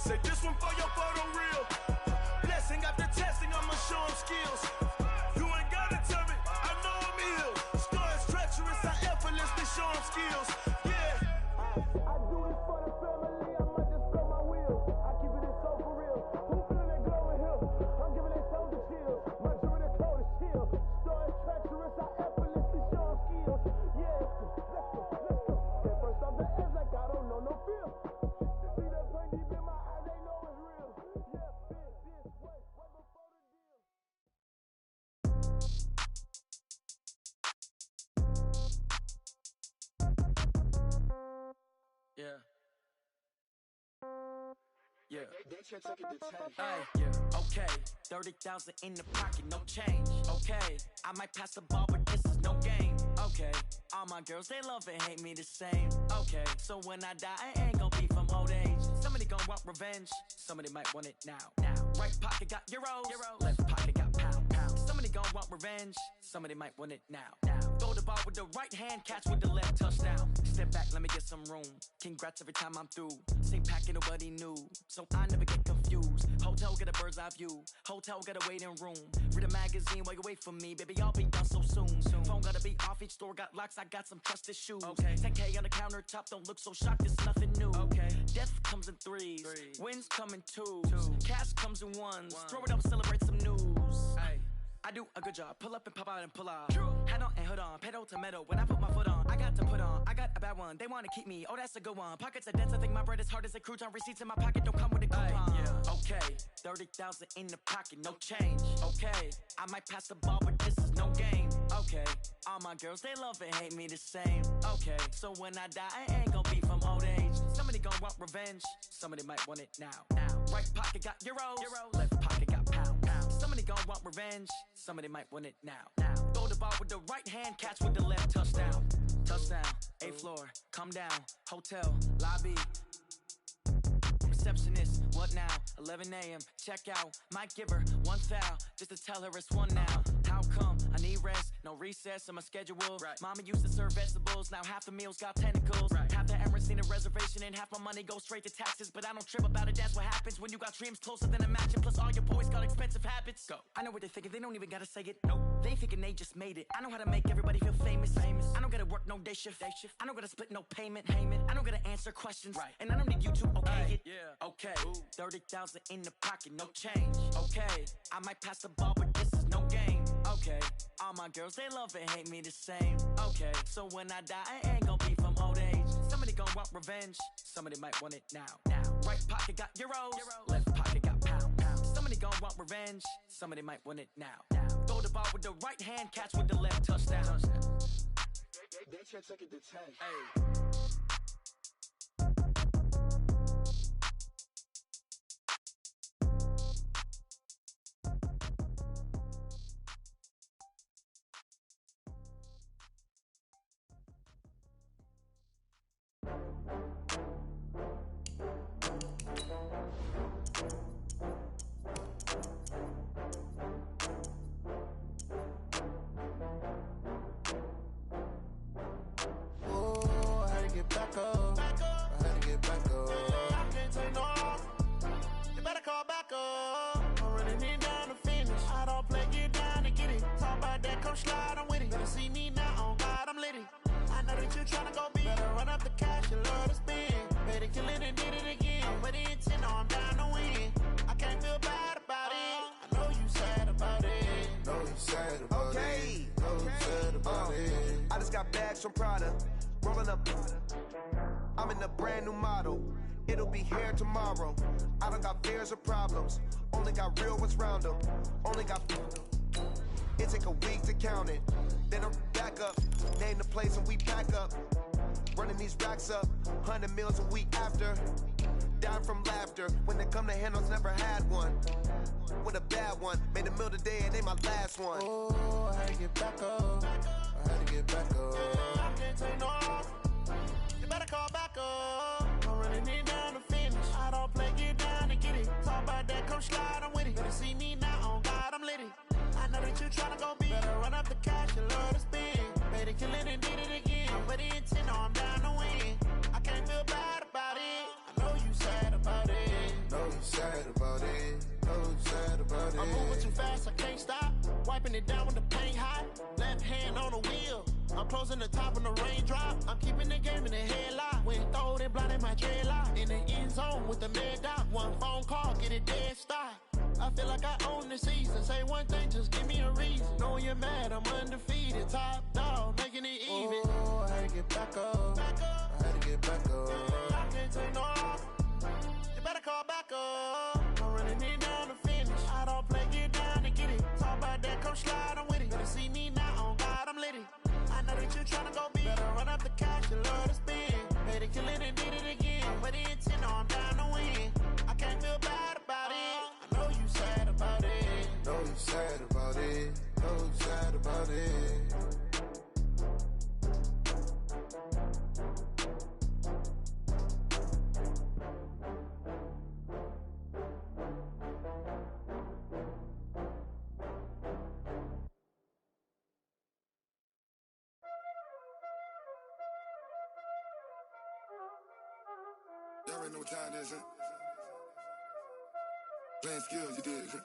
Say this one for your photo reel. Blessing after testing, I'ma show them skills. You ain't gotta tell me, I know I'm ill. Score is treacherous, I effortlessly show them skills. Yeah. I do this for the family, I might just blow my wheel. I keep it so for real. Who feeling that glowing hill? I'm giving it soldier chills. My jewelry the cold is chill. Score is treacherous, I effortlessly show them skills. Yeah. Let's go. At first off the edge like I don't know no feel. See that pain deep in my eyes, they know it's real. Yeah, this way before the deal. Yeah. Yeah. Hey, yeah. Okay. 30,000 in the pocket, no change. Okay. I might pass the ball, but this is no game. Okay. All my girls, they love and hate me the same. Okay. So when I die, I ain't gon' be from old age. Somebody gon' want revenge. Somebody might want it now. Right pocket got euros. Left pocket got pound. Somebody gon' want revenge. Somebody might want it now. Throw the ball with the right hand, catch with the left, touchdown. Step back, let me get some room. Congrats every time I'm through. Same packet, nobody knew. So I never get confused. Hotel get a bird's eye view. Hotel got a waiting room. Read a magazine while you wait for me. Baby, I'll be done so soon. Phone gotta be off, each store got locks. I got some trusted shoes. 10K on the countertop, don't look so shocked, it's nothing new. Death comes in threes. Wins come in twos. Cash comes in ones. Throw it up, celebrate some news. I do a good job, pull up and pop out and pull out. Head on and hood on, pedal to metal. When I put my foot on, I got to put on. I got a bad one, they wanna keep me, oh that's a good one. Pockets are dense, I think my bread is hard as a crouton. Receipts in my pocket don't come with a coupon. Okay, 30,000 in the pocket, no change. Okay, I might pass the ball, but this is no game. Okay, all my girls, they love and hate me the same. Okay, so when I die, I ain't gon' be from old age. Somebody gon' want revenge, somebody might want it now. Right pocket got euros. Left pocket got pound. Somebody gon' want revenge, somebody might want it now. Throw the ball with the right hand, catch with the left, touchdown. Touchdown, 8th floor, come down, hotel, lobby. Receptionist, what now? 11 a.m., check out. Might give her one foul, just to tell her it's one now. How come? I need rest, no recess in my schedule. Mama used to serve vegetables, now half the meals got tentacles. Half the Emirates need a reservation and half my money goes straight to taxes. But I don't trip about it, that's what happens when you got dreams closer than a match. And plus all your boys got expensive habits. Go. I know what they're thinking, they don't even gotta say it. Nope. They thinking they just made it. I know how to make everybody feel famous. I don't gotta work no day shift. I don't gotta split no payment. I don't gotta answer questions. And I don't need you to okay it. Okay, 30,000 in the pocket, no change. Okay, I might pass the ball, but this is no game. Okay, all my girls, they love and hate me the same. Okay, so when I die, I ain't gon' be from old age. Somebody gon' want revenge, somebody might want it now. Right pocket got euros. Left pocket got pound. Somebody gon' want revenge, somebody might want it now. Throw the ball with the right hand, catch with the left, touchdown. They check it to 10. Hey. From Prada, rolling up. I'm in a brand new model. It'll be here tomorrow. I don't got fears or problems. Only got real ones round them. Only got. It take a week to count it. Then I'm back up. Name the place and we pack up. Running these racks up. 100 meals a week after. Dying from laughter. When they come to handles, never had one. With a bad one. Made a meal today and they my last one. Oh, I had to get back up. I had to get back up. I can't take no loss. You better call back up. I'm running it down to finish. I don't play, get down and get it. Talk about that, come slide, I'm with it. Better see me now, on God, I'm litty. I know that you tryna go big. Better run up the cash, you love to spend. Better kill it and did it again. I'm with the intent, no, I'm down to win. I can't feel bad about it. I know you sad about it. Know wiping it down when the paint hot. Left hand on the wheel. I'm closing the top on the raindrop. I'm keeping the game in the headlock. When throwed and blinded my dreadlock. In the end zone with the mad dot. One phone call, get it dead stop. I feel like I own the season. Say one thing, just give me a reason. Know you're mad, I'm undefeated. Top dog, making it even. Oh, I had to get back up. I had to get back up. I can't take no off. You better call back up. I'm running it down to finish. I don't play, get down and get it. Talk about that, come slide, I'm with it. Better see me now, on God, I'm lit it. I know that you tryna go big. Better run up the cash, you love to spin. Made it, kill it, and did it again. But the intent, no, I'm down to win. I can't feel bad about it. I know you sad about it. Know you sad about it. Know you sad about it. Y'all already know what time it is, huh? Playing skills, you did, huh?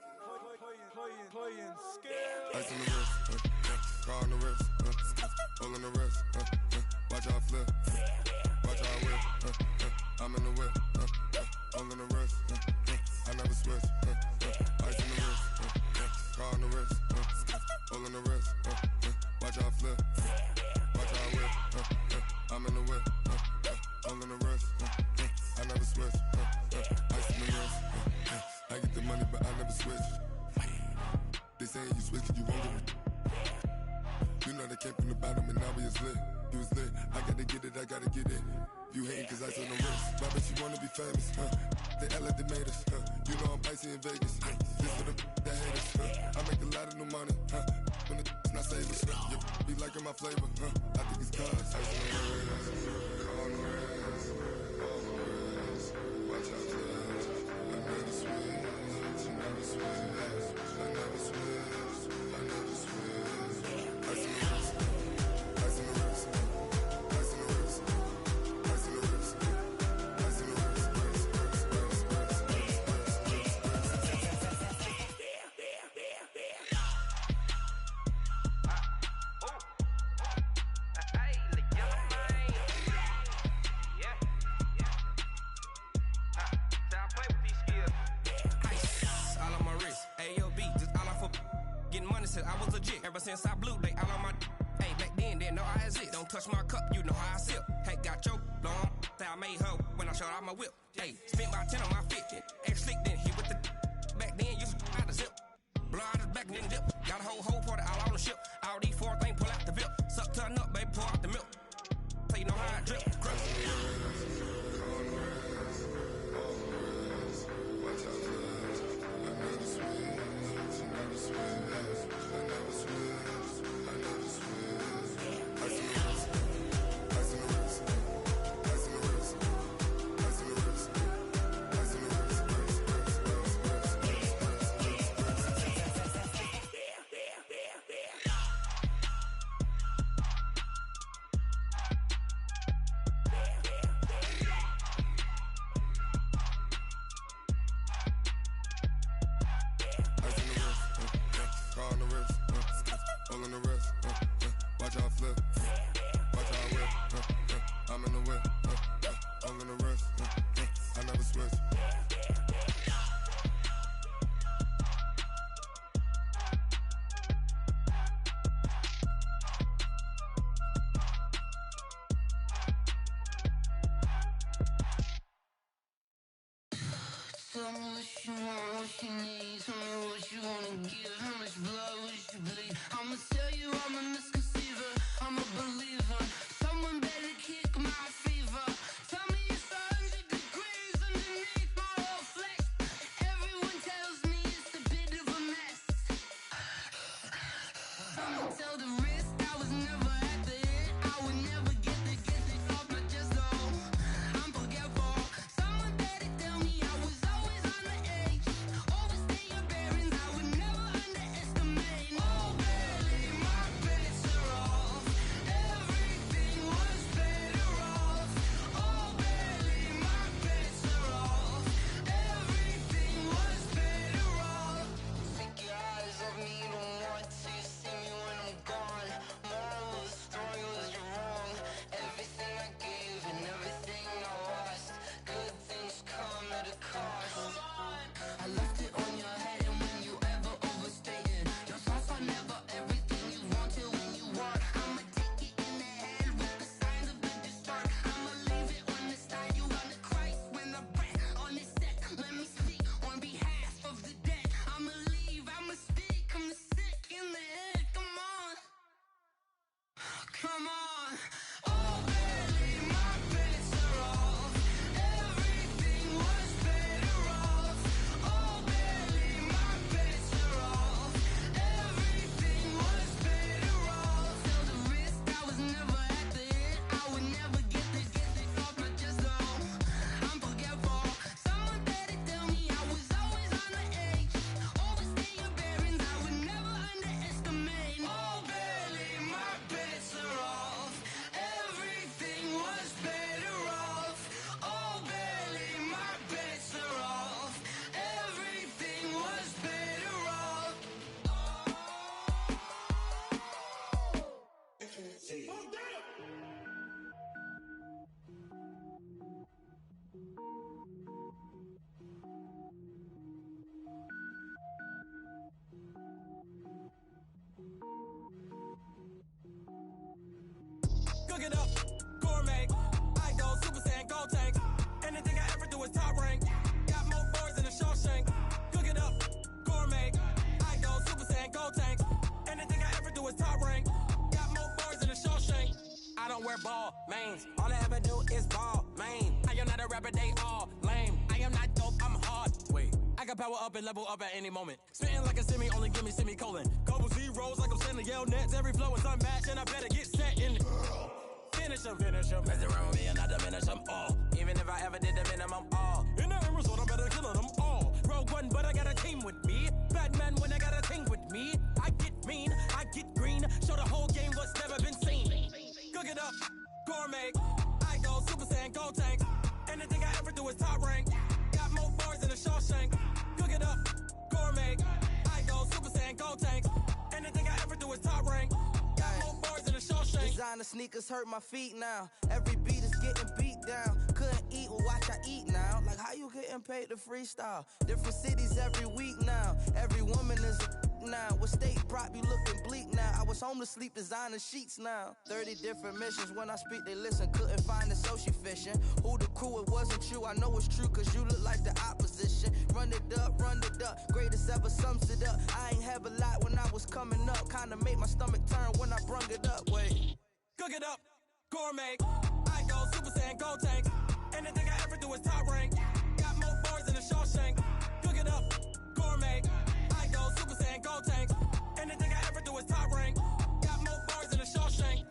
Playing skills. Ice on the wrist, car on the wrist, hole in the wrist, watch how I flip, watch how I whip, I'm in the whip, hole in the wrist, I never switch, ice on the wrist, car on the wrist, hole in the wrist, watch how I flip, watch how I whip, I'm in the whip, hole in the wrist, I never switch, ice on the wrist, I get the money but I never switch. They saying you switch cause you won't get it. You know they came from the bottom and now we is lit. You was lit, I gotta get it, I gotta get it. You hating cause ice on the wrist. Why bet you wanna be famous, huh? They act like they made us, huh? You know I'm icy in Vegas, This for the that hate us, I make a lot of new money, When the not savers, You be liking my flavor, I think it's cause ice on the wrist, on the wrist, on the wrist. Watch out, cuz I never switch, I never switch. I never switch, I never switch. Ice in the wrist, ice in the wrist, ice in the wrist, ice in the wrist, ice in the wrist, Hey, the yellow man. Yeah. So I play with these skills. Ice all on my wrist, AOB, just all off of getting money since I was legit. Ever since I blew, they all on my. Hey, back then, didn't know I exist. Don't touch my cup, you know how I sip. Hey, got your long, say I made her when I showed out my whip. Hey, spent my 10 on my fit, ex-slick, then hit with the. Back then, used to out the zip. Blow out his back and then dip. Got a whole party all on the ship. All these four things pull out the VIP. Suck turn up, baby, pour out the milk. So you know how I drip. Crush. Watch out, cuz I never switch, I never switch, I never switch, I never switch. Ice in the wrist, ice in the wrist, ice in the wrist, ice in the wrist, ice in the wrist, car on the wrist, hole in the wrist, watch how I flip, watch how I whip, I'm in the whip, hole in the wrist, I never switch. Tell me what you want, what you need. Tell me what you wanna give. How much blood would you bleed? I'ma tell you I'm a misconceiver. I'm a believer. Someone better kick my fever. Tell me it's 100 degrees underneath my whole flesh. Everyone tells me it's a bit of a mess. I'ma tell the risk I was never at the end. I would never get the off my chest though. I'm forgetful. Someone better tell me I was always on the edge. Overstay your bearings, I would never underestimate. Oh, barely my best. power up and level up at any moment. Spitting like a semi, only give me semicolon. Couple zeros like I'm sending yell nets. Every flow is unmatched, and I better get set in. Finish them. Mess around with me and I diminish them all. Even if I ever did the minimum, all. In the end result, I'm better killing them all. Rogue One, but I got a team with me. Batman when I got a team with me. I get mean, I get green. Show the whole game what's never been seen. Cook it up, gourmet. I go Super Saiyan, gold tank. Anything I ever do is top rank. Got more bars than a Shawshank. Cook it up, gourmet. I go Super Saiyan, gold tank. Anything I ever do is top rank. Got more bars than a Shawshank. Designer sneakers hurt my feet now. Every beat is getting beat down. Couldn't eat, well watch I eat now. Like how you getting paid to freestyle? Different cities every week now. Every woman is now. What state prop you looking bleak now? I was home to sleep designing sheets now. 30 different missions. When I speak they listen. Couldn't find it so she fishing. Who the crew, it wasn't you. I know it's true cause you look like the opposition. Run it up. Greatest ever sums it up. I ain't have a lot when I was coming up. Kinda made my stomach turn when I brung it up. Wait. Cook it up, gourmet. I go Super Saiyan, gold tank. Anything I ever do is top rank. Got more bars than a Shawshank. Cook it up, gourmet. I go Super Saiyan, gold tank. Anything I ever do is top rank. Got more bars than a Shawshank.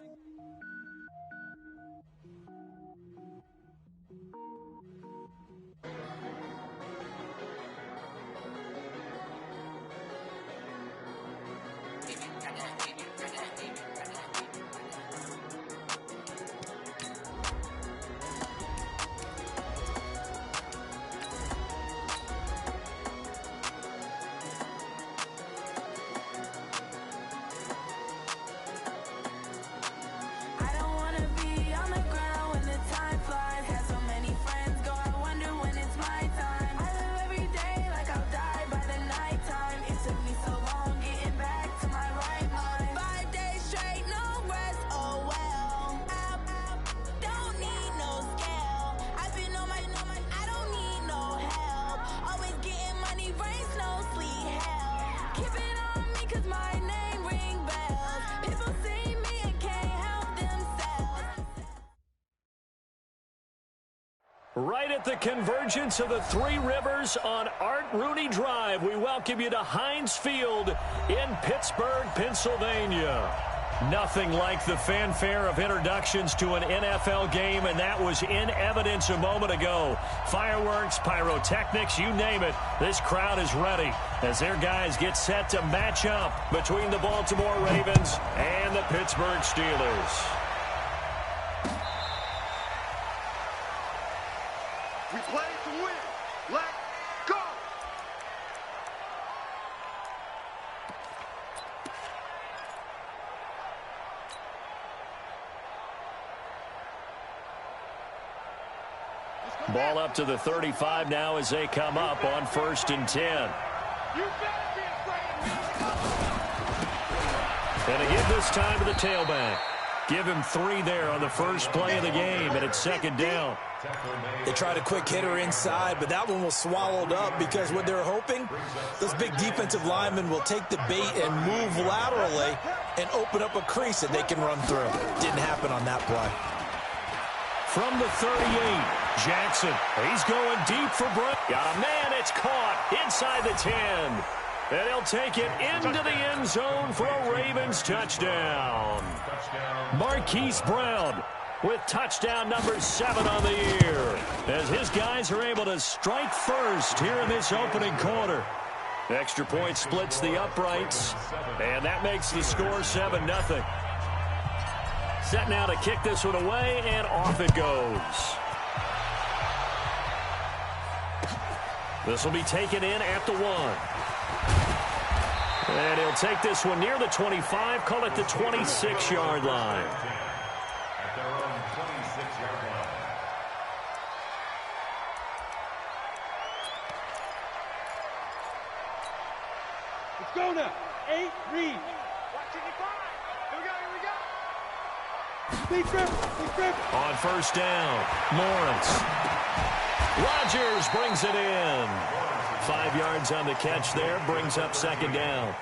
Right at the convergence of the Three Rivers on Art Rooney Drive, we welcome you to Heinz Field in Pittsburgh, Pennsylvania. Nothing like the fanfare of introductions to an NFL game, and that was in evidence a moment ago. Fireworks, pyrotechnics, you name it. This crowd is ready as their guys get set to match up between the Baltimore Ravens and the Pittsburgh Steelers. We play to win. Let's go! Ball up to the 35 now as they come up on 1st and 10. And again this time to the tailback. Give him 3 there on the first play of the game, and it's 2nd down. They tried a quick hitter inside, but that one was swallowed up because what they're hoping, those big defensive linemen will take the bait and move laterally and open up a crease that they can run through. Didn't happen on that play. From the 38, Jackson. He's going deep for Brent. Got a man. It's caught inside the 10. And he'll take it into the end zone for a Ravens touchdown. Marquise Brown with touchdown number 7 on the year, as his guys are able to strike first here in this opening quarter. Extra point splits the uprights, and that makes the score 7-0. Set now to kick this one away, and off it goes. This will be taken in at the 1. And he'll take this one near the 25, call it the 26-yard line. At their own 26-yard line. Let's go now. 8, read. Watching the clock. Here we go. Big grip. On 1st down, Lawrence. Rodgers brings it in. 5 yards on the catch there, brings up 2nd down.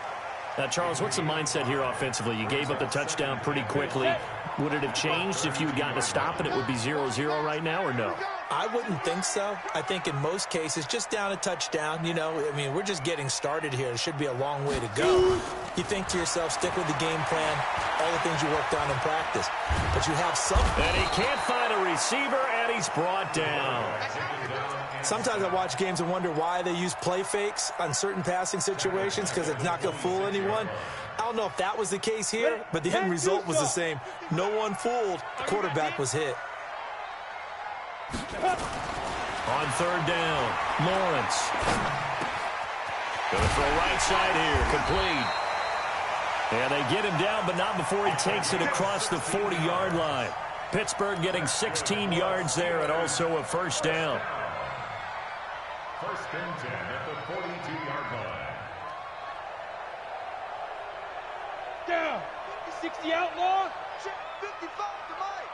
Charles, what's the mindset here offensively? You gave up the touchdown pretty quickly. Would it have changed if you had gotten a stop and it would be 0-0 right now, or no? I wouldn't think so. I think in most cases, just down a touchdown, you know, I mean, we're just getting started here. It should be a long way to go. You think to yourself, stick with the game plan, all the things you worked on in practice. But you have something. And he can't find a receiver, and he's brought down. Sometimes I watch games and wonder why they use play fakes on certain passing situations, because it's not going to fool anyone. I don't know if that was the case here, but the end result was the same. No one fooled. The quarterback was hit. On third down, Lawrence. Going to throw right side here, complete. And they get him down, but not before he takes it across the 40-yard line. Pittsburgh getting 16 yards there and also a first down. First and 10 at the 42-yard line. Down. 60 outlaw. 55 to Mike.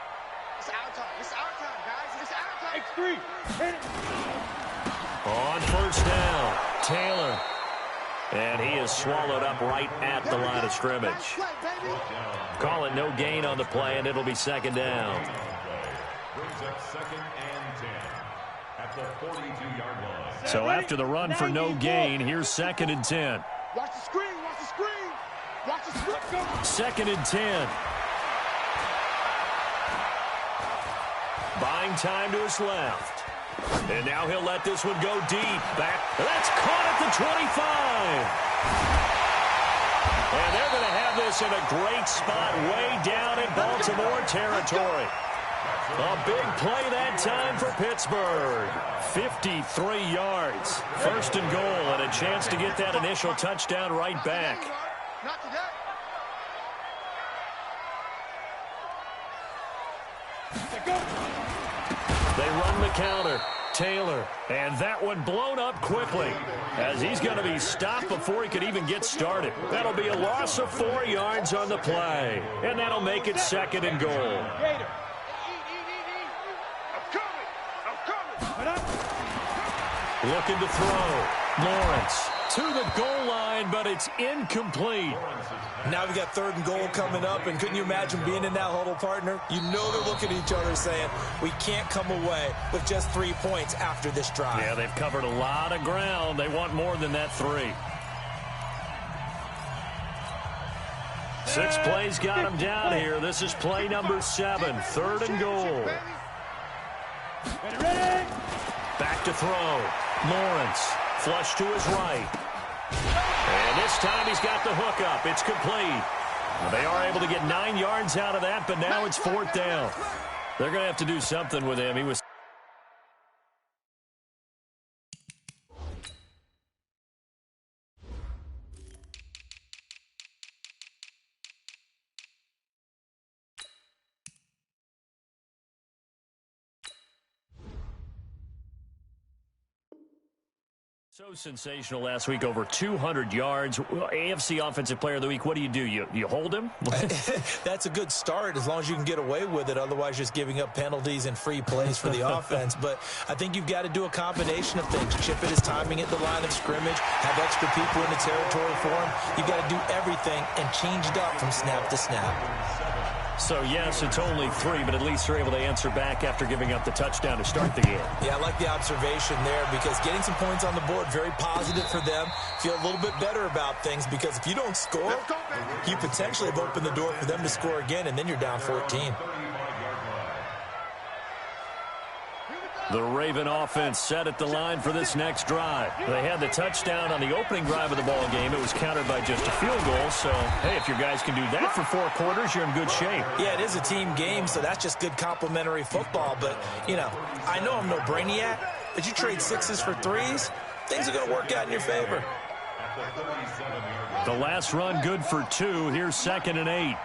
It's our time. It's our time, guys. It's our time. X3. Hit it. On first down, Taylor. And he is swallowed up right at the line of scrimmage. Call it no gain on the play, and it'll be second down. Brings up second and 10 at the 42-yard line. So after the run for no gain, here's second and 10. Watch the screen. Watch the screen. Watch the screen. Second and 10. Buying time to his left. And now he'll let this one go deep. Back. That's caught at the 25. And they're going to have this in a great spot way down in Baltimore territory. A big play that time for Pittsburgh. 53 yards. First and goal, and a chance to get that initial touchdown right back. Not today. They run the counter. Taylor. And that one blown up quickly as he's going to be stopped before he could even get started. That'll be a loss of 4 yards on the play. And that'll make it second and goal. Looking to throw. Lawrence to the goal line, but it's incomplete. Now we got third and goal coming up, and couldn't you imagine being in that huddle, partner? You know they're looking at each other saying, we can't come away with just 3 points after this drive. Yeah, they've covered a lot of ground. They want more than that 3. 6 plays got him down here. This is play number 7, third and goal. Back to throw. Lawrence, flush to his right. And this time he's got the hook up. It's complete. They are able to get 9 yards out of that, but now it's fourth down. They're going to have to do something with him. He was... So sensational last week, over 200 yards. AFC Offensive Player of the Week, what do? You hold him? That's a good start as long as you can get away with it. Otherwise, just giving up penalties and free plays for the offense. But I think you've got to do a combination of things. Chip it his timing at the line of scrimmage, have extra people in the territory for him. You've got to do everything and change it up from snap to snap. So, yes, it's only 3, but at least they're able to answer back after giving up the touchdown to start the game. Yeah, I like the observation there because getting some points on the board, very positive for them. Feel a little bit better about things because if you don't score, you potentially have opened the door for them to score again, and then you're down 14. The Raven offense set at the line for this next drive. They had the touchdown on the opening drive of the ball game. It was countered by just a field goal. So, hey, if your guys can do that for 4 quarters, you're in good shape. Yeah, it is a team game, so that's just good complimentary football. But, you know, I know I'm no brainiac, but you trade 6s for 3s, things are going to work out in your favor. The last run good for 2. Here's second and 8.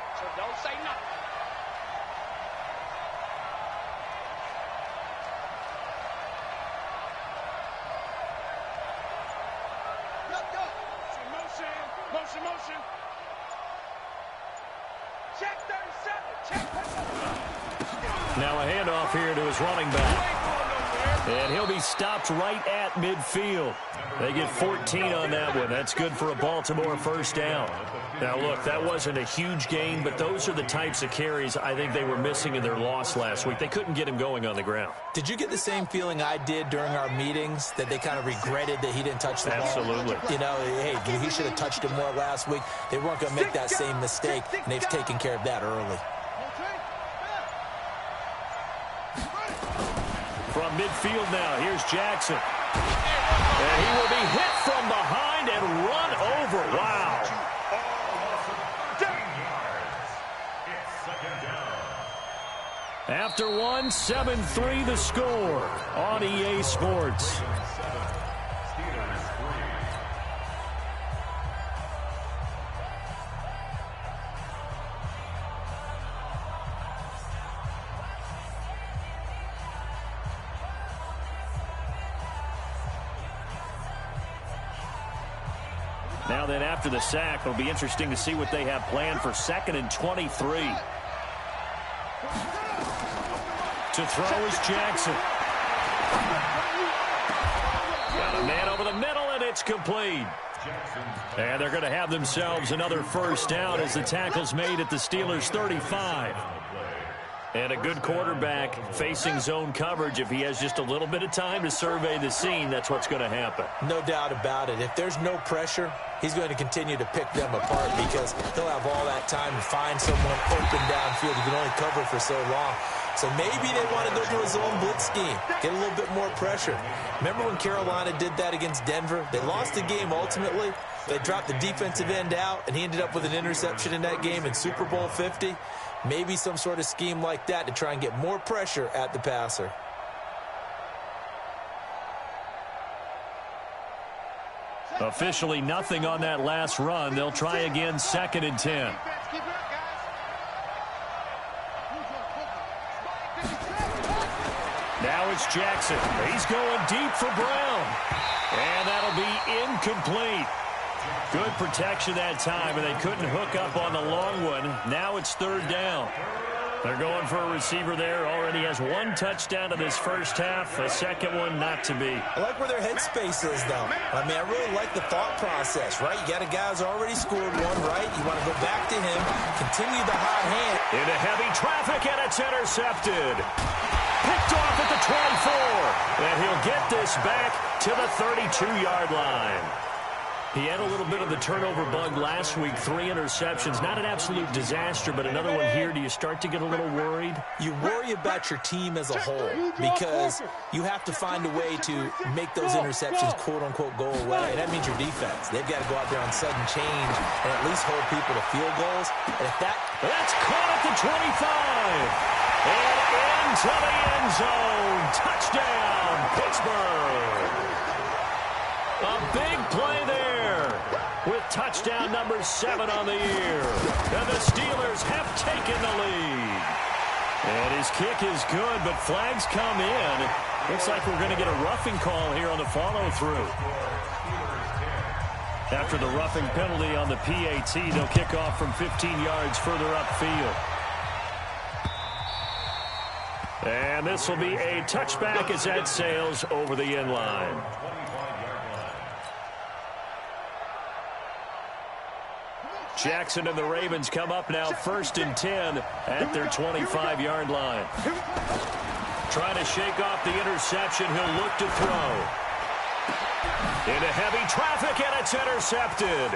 Check 37. Now a handoff here to his running back. And he'll be stopped right at midfield. They get 14 on that one. That's good for a Baltimore first down. Now, look, that wasn't a huge gain, but those are the types of carries I think they were missing in their loss last week. They couldn't get him going on the ground. Did you get the same feeling I did during our meetings, that they kind of regretted that he didn't touch the ball? Absolutely. You know, hey, he should have touched it more last week. They weren't going to make that same mistake, and they've taken care of that early. From midfield now, here's Jackson. And he will be hit from behind and run over. Wow. After 1, 7-3 the score on EA Sports. Now then, after the sack, it'll be interesting to see what they have planned for 2nd and 23. To throw is Jackson. Got a man over the middle, and it's complete. And they're going to have themselves another first down as the tackle's made at the Steelers' 35. And a good quarterback facing zone coverage. If he has just a little bit of time to survey the scene, that's what's going to happen. No doubt about it. If there's no pressure, he's going to continue to pick them apart because he'll have all that time to find someone open downfield. He can only cover for so long. So maybe they want to go to a zone blitz scheme, get a little bit more pressure. Remember when Carolina did that against Denver? They lost the game ultimately. They dropped the defensive end out, and he ended up with an interception in that game in Super Bowl 50. Maybe some sort of scheme like that to try and get more pressure at the passer. Officially nothing on that last run. They'll try again, 2nd and 10. Now it's Jackson. He's going deep for Brown. And that'll be incomplete. Good protection that time, and they couldn't hook up on the long one. Now it's 3rd down. They're going for a receiver there. Already has 1 touchdown in this first half. A second one not to be. I like where their headspace is, though. I mean, I really like the thought process, right? You got a guy who's already scored one, right? You want to go back to him, continue the hot hand. Into heavy traffic, and it's intercepted. Picked off at the 24. And he'll get this back to the 32-yard line. He had a little bit of the turnover bug last week, 3 interceptions. Not an absolute disaster, but another one here. Do you start to get a little worried? You worry about your team as a whole because you have to find a way to make those interceptions, quote-unquote, go away. And that means your defense. They've got to go out there on sudden change and at least hold people to field goals. And if that's caught at the 25. And into the end zone. Touchdown, Pittsburgh. A big play there with touchdown number 7 on the year. And the Steelers have taken the lead. And his kick is good, but flags come in. Looks like we're going to get a roughing call here on the follow-through. After the roughing penalty on the PAT, they'll kick off from 15 yards further upfield. And this will be a touchback as that sails over the end line. Jackson and the Ravens come up now 1st and 10 at their 25-yard line. Trying to shake off the interception. He'll look to throw. Into heavy traffic, and it's intercepted.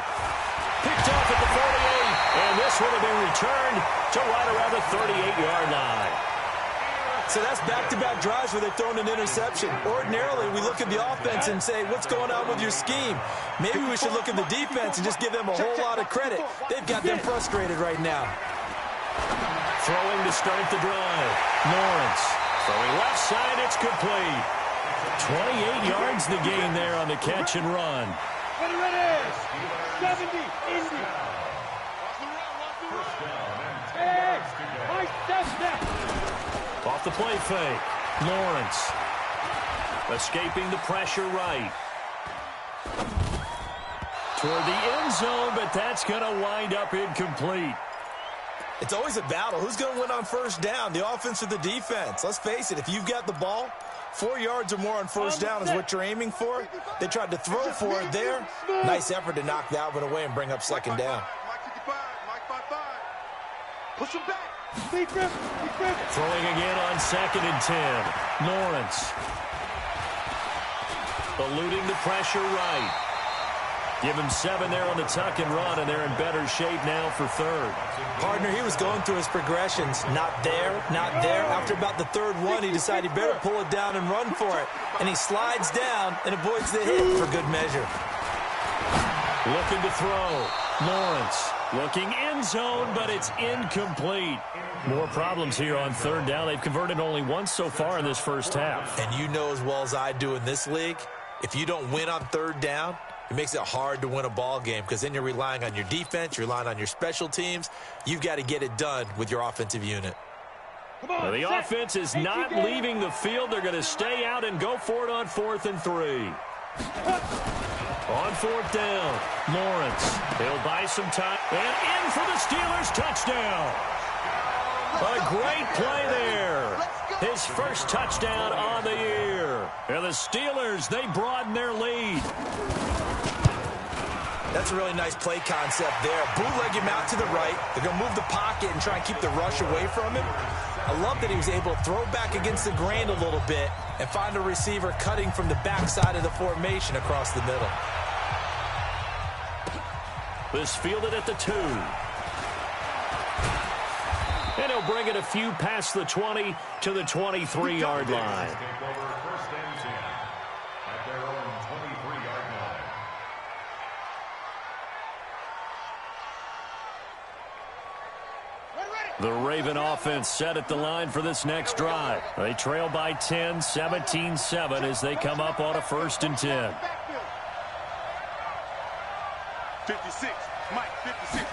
Picked off at the 48, and this one will be returned to right around the 38-yard line. So that's back-to-back drives where they've thrown an interception. Ordinarily, we look at the offense and say, what's going on with your scheme? Maybe we should look at the defense and just give them a whole lot of credit. They've got them frustrated right now. Throwing to start the drive. Lawrence. Throwing left side, it's complete. 28 yards the gain there on the catch and run. 70, Indy. Hey, nice touchdown. Off the play fake. Lawrence. Escaping the pressure right. Toward the end zone, but that's going to wind up incomplete. It's always a battle. Who's going to win on first down, the offense or the defense? Let's face it, if you've got the ball, 4 yards or more on first down is what you're aiming for. They tried to throw for it there. Nice effort to knock that one away and bring up second down. Push him back. Deep grip. Throwing again on 2nd and 10. Lawrence. Eluding the pressure right. Give him 7 there on the tuck and run, and they're in better shape now for 3rd. Partner, he was going through his progressions. Not there, not there. After about the 3rd one, he decided he better pull it down and run for it. And he slides down and avoids the hit for good measure. Looking to throw. Lawrence looking end zone, but it's incomplete. More problems here on 3rd down. They've converted only once so far in this first half. And you know as well as I do in this league, if you don't win on 3rd down, it makes it hard to win a ball game because then you're relying on your defense, you're relying on your special teams. You've got to get it done with your offensive unit. Well, the offense is not leaving the field. They're going to stay out and go for it on 4th and 3. On 4th down, Lawrence. He'll buy some time. And in for the Steelers' touchdown. A great play there. His first touchdown on the year. And the Steelers, they broaden their lead. That's a really nice play concept there. Bootleg him out to the right. They're going to move the pocket and try and keep the rush away from him. I love that he was able to throw back against the grain a little bit and find a receiver cutting from the backside of the formation across the middle. This fielded at the 2. And he'll bring it a few past the 20 to the 23-yard line. The Raven offense set at the line for this next drive. They trail by 10, 17-7 as they come up on a 1st and 10. 56, Mike, 56.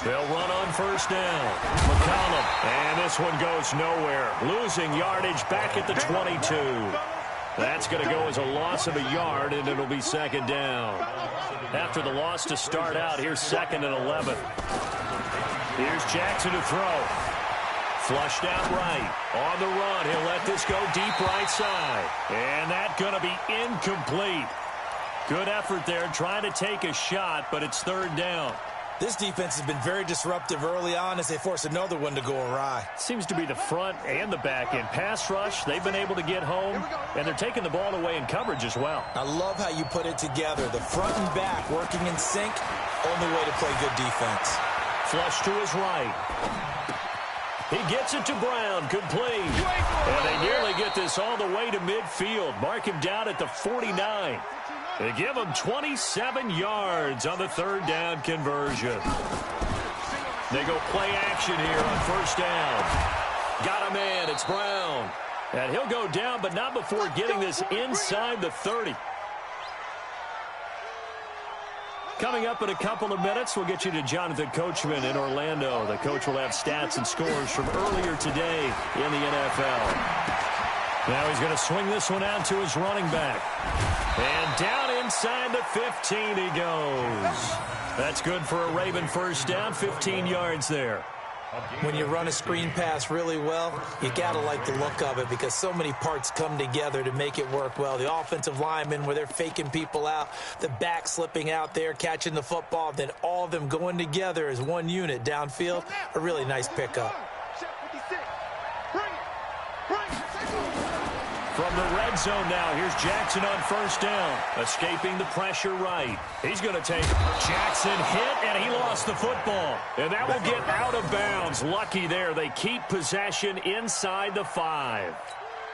They'll run on 1st down. McCollum, and this one goes nowhere. Losing yardage back at the 22. That's going to go as a loss of a yard, and it'll be 2nd down. After the loss to start out, here's 2nd and 11. Here's Jackson to throw. Flushed out right. On the run, he'll let this go deep right side. And that's going to be incomplete. Good effort there, trying to take a shot, but it's 3rd down. This defense has been very disruptive early on as they force another one to go awry. Seems to be the front and the back end. Pass rush, they've been able to get home, and they're taking the ball away in coverage as well. I love how you put it together. The front and back working in sync, only way to play good defense. Flush to his right. He gets it to Brown, complete. And they nearly get this all the way to midfield. Mark him down at the 49. They give him 27 yards on the 3rd down conversion. They go play action here on 1st down. Got a man, it's Brown. And he'll go down, but not before getting this inside the 30. Coming up in a couple of minutes, we'll get you to Jonathan Coachman in Orlando. The coach will have stats and scores from earlier today in the NFL. Now he's going to swing this one out to his running back. And down inside the 15 he goes. That's good for a Raven 1st down, 15 yards there. When you run a screen pass really well, you got to like the look of it because so many parts come together to make it work well. The offensive linemen, where they're faking people out, the back slipping out there, catching the football, then all of them going together as one unit downfield, a really nice pickup. From the red zone now, here's Jackson on 1st down. Escaping the pressure right. He's going to take Jackson hit, and he lost the football. And that will get out of bounds. Lucky there. They keep possession inside the 5. I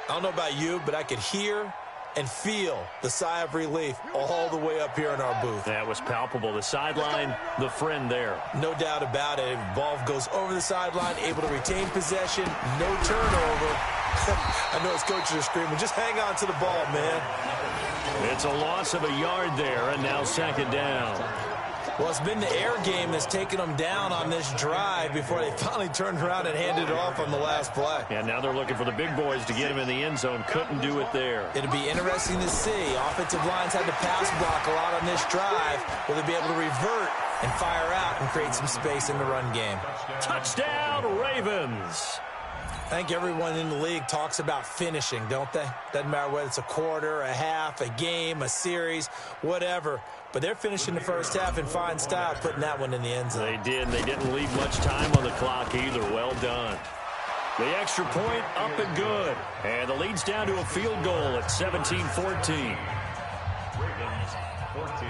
don't know about you, but I could hear and feel the sigh of relief all the way up here in our booth. That was palpable. The sideline, the friend there. No doubt about it. Ball goes over the sideline, able to retain possession, no turnover. I know his coaches are screaming, just hang on to the ball, man. It's a loss of a yard there, and now 2nd down. Well, it's been the air game that's taken them down on this drive before they finally turned around and handed it off on the last play. And now they're looking for the big boys to get him in the end zone. Couldn't do it there. It'll be interesting to see. Offensive lines had to pass block a lot on this drive. Will they be able to revert and fire out and create some space in the run game? Touchdown, Ravens. I think everyone in the league talks about finishing, don't they? Doesn't matter whether it's a quarter, a half, a game, a series, whatever. But they're finishing the first half in fine style, putting that one in the end zone. They did. They didn't leave much time on the clock either. Well done. The extra point up and good. And the lead's down to a field goal at 17-14. Ravens 14.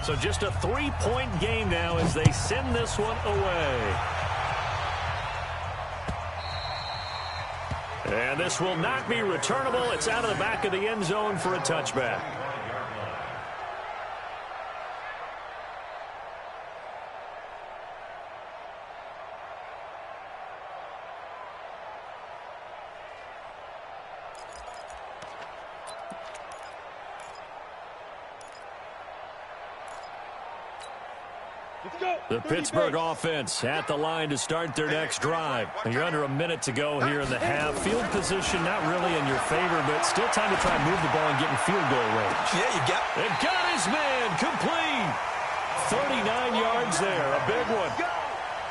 So just a 3-point game now as they send this one away. And this will not be returnable. It's out of the back of the end zone for a touchback. The Pittsburgh offense at the line to start their next drive. You're under a minute to go here in the half. Field position not really in your favor, but still time to try and move the ball and get in field goal range. Yeah, you got it. And got his man complete. 39 yards there, a big one.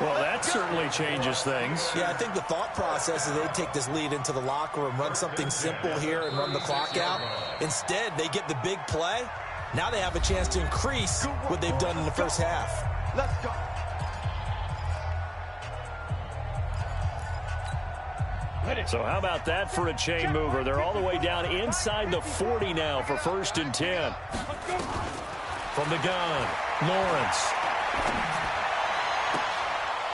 Well, that certainly changes things. Yeah, I think the thought process is they take this lead into the locker room, run something simple here and run the clock out. Instead, they get the big play. Now they have a chance to increase what they've done in the first half. Let's go. So how about that for a chain mover? They're all the way down inside the 40 now for 1st and 10. From the gun, Lawrence.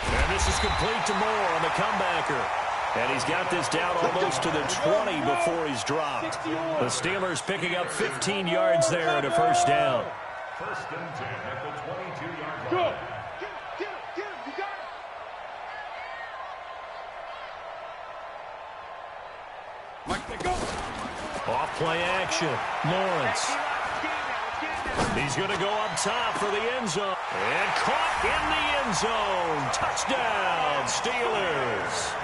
And this is complete to Moore on the comebacker. And he's got this down almost to the 20 before he's dropped. The Steelers picking up 15 yards there and a first down. 1st and 10 at the 22-yard line. Go. Get him, you got it. Mike, go. Off play action, Lawrence. He's going to go up top for the end zone. And caught in the end zone. Touchdown, Steelers.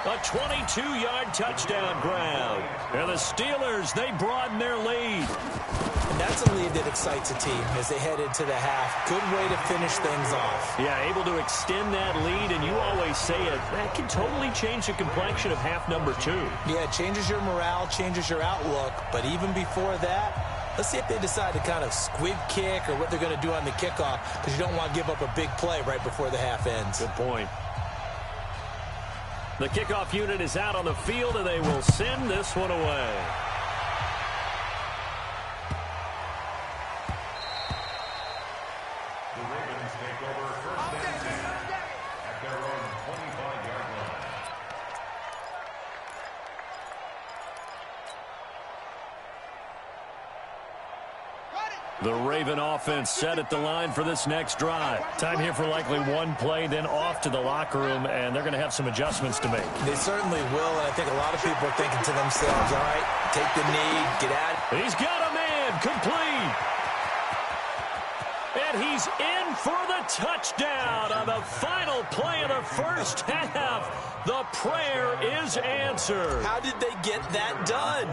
A 22-yard touchdown grab. And the Steelers, they broaden their lead. And that's a lead that excites a team as they head into the half. Good way to finish things off. Yeah, able to extend that lead, and you always say it, that can totally change the complexion of half number 2. Yeah, it changes your morale, changes your outlook. But even before that, let's see if they decide to kind of squib kick or what they're going to do on the kickoff, because you don't want to give up a big play right before the half ends. Good point. The kickoff unit is out on the field, and they will send this one away. The Ravens take over 1st and 10 at their own 25-yard line. The Raven offense set at the line for this next drive. Time here for likely one play, then off to the locker room, and they're going to have some adjustments to make. They certainly will, and I think a lot of people are thinking to themselves, all right, take the knee, get out. He's got a man, complete. And he's in for the touchdown on the final play of the first half. The prayer is answered. How did they get that done?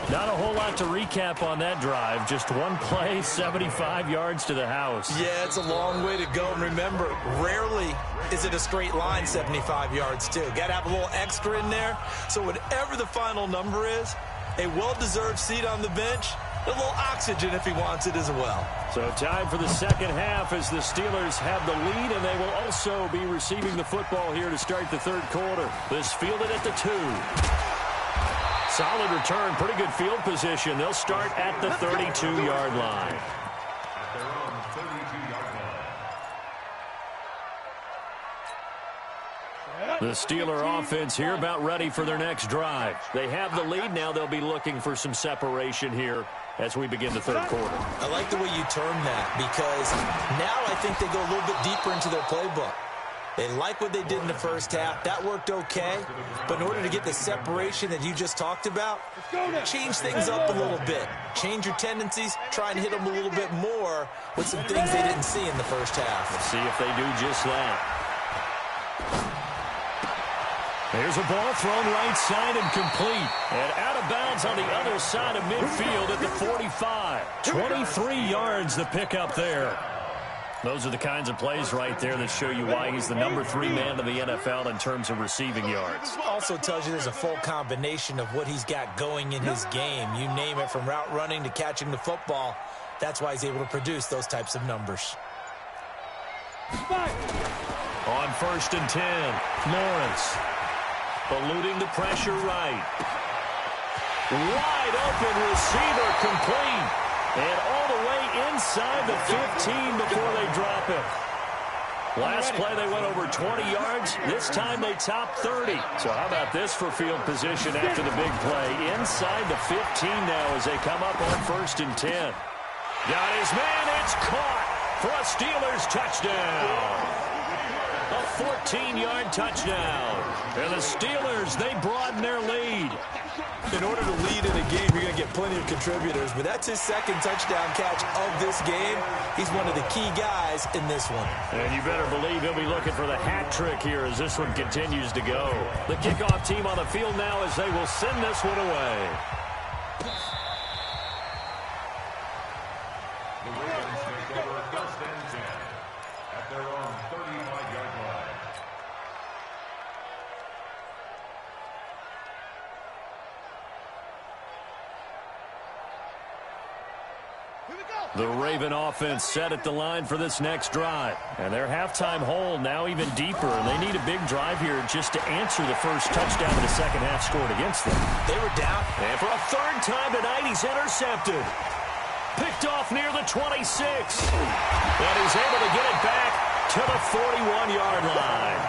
Not a whole lot to recap on that drive. Just one play, 75 yards to the house. Yeah, it's a long way to go. And remember, rarely is it a straight line 75 yards, too. Got to have a little extra in there. So whatever the final number is, a well-deserved seat on the bench, a little oxygen if he wants it as well. So time for the second half as the Steelers have the lead, and they will also be receiving the football here to start the third quarter. This fielded at the 2. Solid return, pretty good field position. They'll start at the 32-yard line. At their own 32-yard line. The Steeler offense here about ready for their next drive. They have the lead now. They'll be looking for some separation here as we begin the third quarter. I like the way you term that, because now I think they go a little bit deeper into their playbook. They like what they did in the first half. That worked okay. But in order to get the separation that you just talked about, change things up a little bit. Change your tendencies. Try and hit them a little bit more with some things they didn't see in the first half. Let's see if they do just that. There's a ball thrown right side and complete. And out of bounds on the other side of midfield at the 45. 23 yards the pickup there. Those are the kinds of plays right there that show you why he's the number 3 man in the NFL in terms of receiving yards. Also tells you there's a full combination of what he's got going in his game. You name it, from route running to catching the football. That's why he's able to produce those types of numbers. On 1st and 10, Lawrence eluding the pressure right. Wide open receiver, complete. And all the way inside the 15 before they drop it. Last play they went over 20 yards. This time they top 30. So how about this for field position after the big play? Inside the 15 now as they come up on 1st and 10. Got his man. It's caught for a Steelers touchdown. A 14-yard touchdown. And the Steelers, they broaden their lead. In order to lead in a game, you're going to get plenty of contributors, but that's his second touchdown catch of this game. He's one of the key guys in this one. And you better believe he'll be looking for the hat trick here as this one continues to go. The kickoff team on the field now as they will send this one away. The Ravens take over 1st and 10 at their own 35-yard line. The Raven offense set at the line for this next drive. And their halftime hole now even deeper. And they need a big drive here just to answer the first touchdown the second half scored against them. They were down. And for a 3rd time tonight, he's intercepted. Picked off near the 26. And he's able to get it back to the 41-yard line.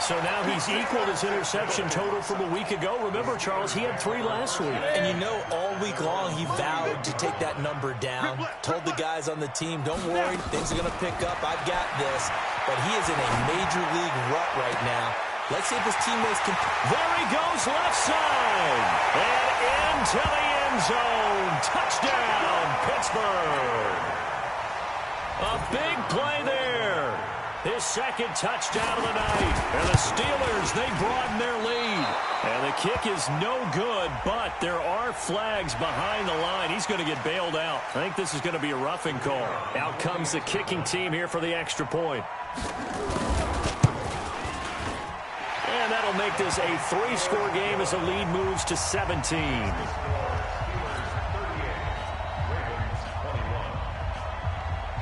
So now he's equaled his interception total from a week ago. Remember, Charles, he had 3 last week. And you know, all week long he vowed to take that number down. Told the guys on the team, don't worry, things are going to pick up. I've got this. But he is in a major league rut right now. Let's see if his teammates can... There he goes, left side. And into the end zone. Touchdown, Pittsburgh. A big play there. His second touchdown of the night. And the Steelers, they broaden their lead. And the kick is no good, but there are flags behind the line. He's going to get bailed out. I think this is going to be a roughing call. Out comes the kicking team here for the extra point. And that'll make this a 3-score game as the lead moves to 17.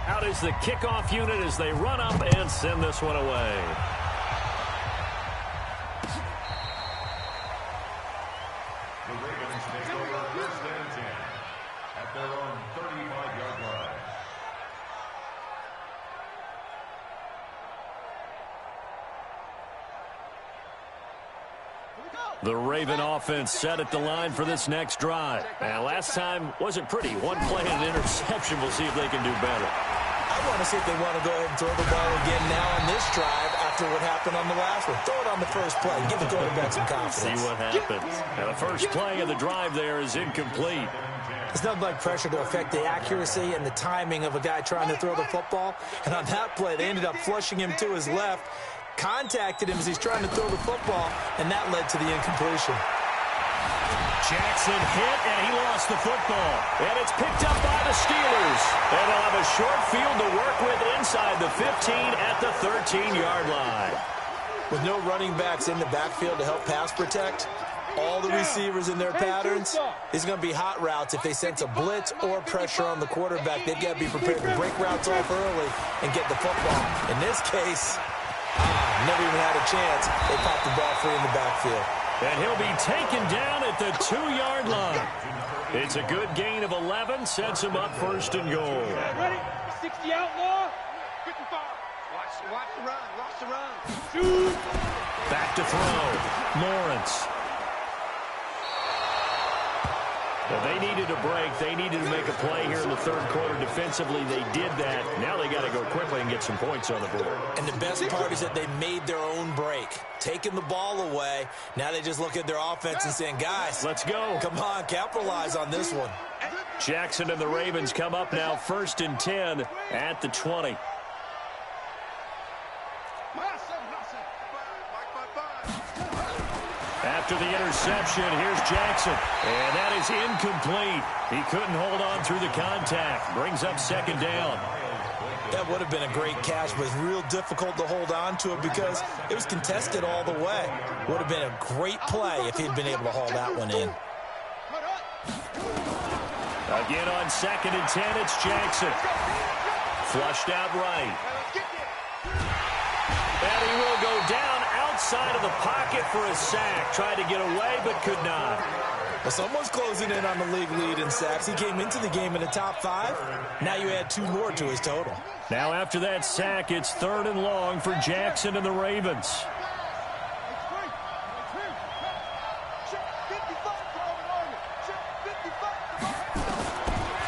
Out is the kickoff unit as they run up and send this one away. The Ravens take over 1st and 10 at their own 35-yard line. The Raven offense set at the line for this next drive. And last time wasn't pretty. One play and an interception. We'll see if they can do better. I want to see if they want to go ahead and throw the ball again now on this drive after what happened on the last one. Throw it on the first play. Give the quarterback some confidence. See what happens. And the first play of the drive there is incomplete. It's nothing like pressure to affect the accuracy and the timing of a guy trying to throw the football. And on that play, they ended up flushing him to his left, contacted him as he's trying to throw the football, and that led to the incompletion. Jackson hit, and he lost the football. And it's picked up by the Steelers. And they'll have a short field to work with inside the 15 at the 13-yard line. With no running backs in the backfield to help pass protect, all the receivers in their patterns, it's going to be hot routes. If they sense a blitz or pressure on the quarterback, they've got to be prepared to break routes off early and get the football. In this case, never even had a chance. They popped the ball free in the backfield. And he'll be taken down at the 2-yard line. It's a good gain of 11, sets him up 1st and goal. Ready? 60 outlaw. 55. Watch the run. Watch the run. Shoot. Back to throw. Lawrence. Well, they needed a break. They needed to make a play here in the 3rd quarter. Defensively, they did that. Now they got to go quickly and get some points on the board. And the best part is that they made their own break. Taking the ball away. Now they just look at their offense and saying, guys, let's go. Come on, capitalize on this one. Jackson and the Ravens come up now 1st and 10 at the 20. After the interception, here's Jackson. And that is incomplete. He couldn't hold on through the contact. Brings up second down. That would have been a great catch, but it's real difficult to hold on to it because it was contested all the way. Would have been a great play if he'd been able to haul that one in. Again on 2nd and 10, it's Jackson. Flushed out right. And he will go down outside of the pocket for a sack. Tried to get away, but could not. Well, someone's closing in on the league lead in sacks. He came into the game in the top 5. Now you add 2 more to his total. Now after that sack, it's 3rd and long for Jackson and the Ravens.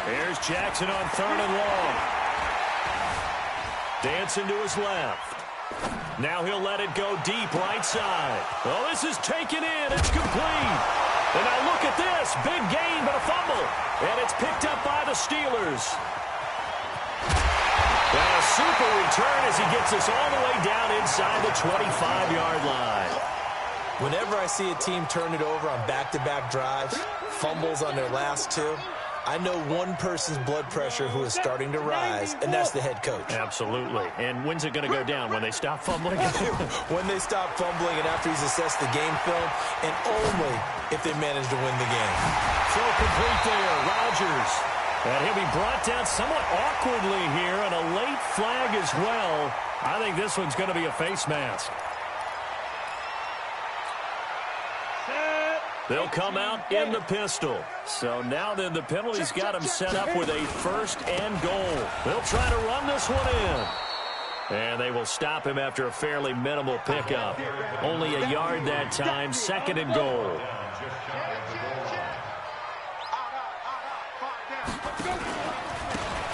Here's Jackson on 3rd and long. Dancing to his left. Now he'll let it go deep right side. Oh, this is taken in. It's complete. And now look at this. Big gain, but a fumble. And it's picked up by the Steelers. And a super return as he gets us all the way down inside the 25-yard line. Whenever I see a team turn it over on back-to-back drives, fumbles on their last 2, I know one person's blood pressure who is starting to rise, and that's the head coach. Absolutely. And when's it going to go down? When they stop fumbling? When they stop fumbling and after he's assessed the game film, and only if they manage to win the game. Throw complete there, Rodgers. And he'll be brought down somewhat awkwardly here, and a late flag as well. I think this one's going to be a face mask. They'll come out in the pistol. So now then the penalty's got him set up with a 1st and goal. They'll try to run this one in. And they will stop him after a fairly minimal pickup. Only a yard that time, 2nd and goal.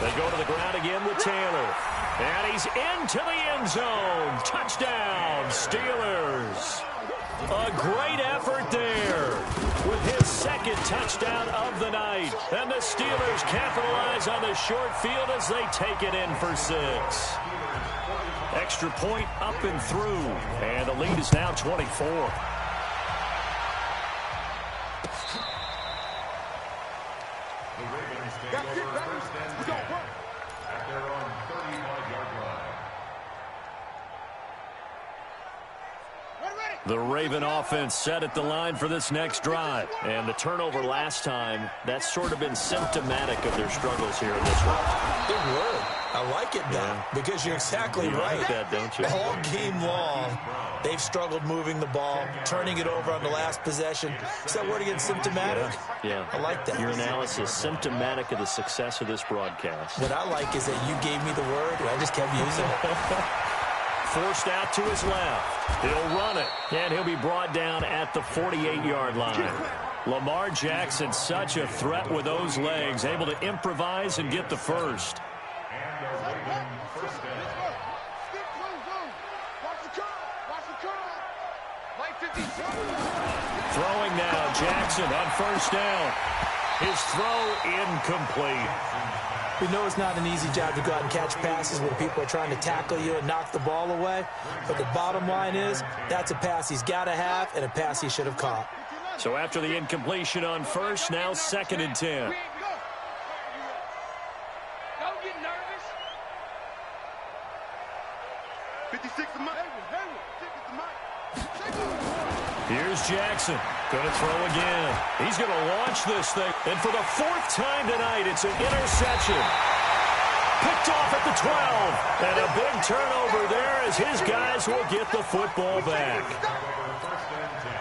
They go to the ground again with Taylor. And he's into the end zone. Touchdown, Steelers. A great effort there with his 2nd touchdown of the night. And the Steelers capitalize on the short field as they take it in for 6. Extra point up and through. And the lead is now 24. The Raven offense set at the line for this next drive. And the turnover last time, that's sort of been symptomatic of their struggles here in this one. Good word. I like it now because you're exactly right. Like that, don't you? All game long, they've struggled moving the ball, turning it over on the last possession. Is that word again, symptomatic? Yeah. I like that. Your analysis, symptomatic of the success of this broadcast. What I like is that you gave me the word, and I just kept using it. Forced out to his left. He'll run it, and he'll be brought down at the 48-yard line. Lamar Jackson, such a threat with those legs, able to improvise and get the first. Throwing now, Jackson on 1st down. His throw incomplete. We know it's not an easy job to go out and catch passes when people are trying to tackle you and knock the ball away. But the bottom line is, that's a pass he's got to have and a pass he should have caught. So after the incompletion on 1st, now 2nd and 10. Don't get nervous. 56 to Mike. Here's Jackson. Going to throw again. He's going to launch this thing. And for the 4th time tonight, it's an interception. Picked off at the 12. And a big turnover there as his guys will get the football back.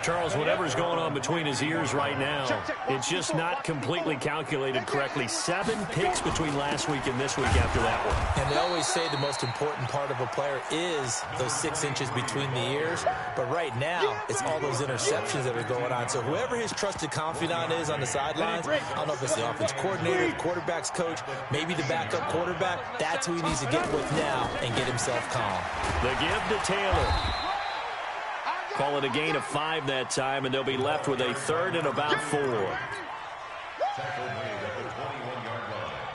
Charles, whatever's going on between his ears right now, it's just not completely calculated correctly. 7 picks between last week and this week after that one. And they always say the most important part of a player is those 6 inches between the ears. But right now, it's all those interceptions that are going on. So whoever his trusted confidant is on the sidelines, I don't know if it's the offense coordinator, the quarterback's coach, maybe the backup quarterback, that's who he needs to get with now and get himself calm. The give to Taylor. Call it a gain of 5 that time, and they'll be left with a 3rd and about 4. Tackle made at the 21-yard line.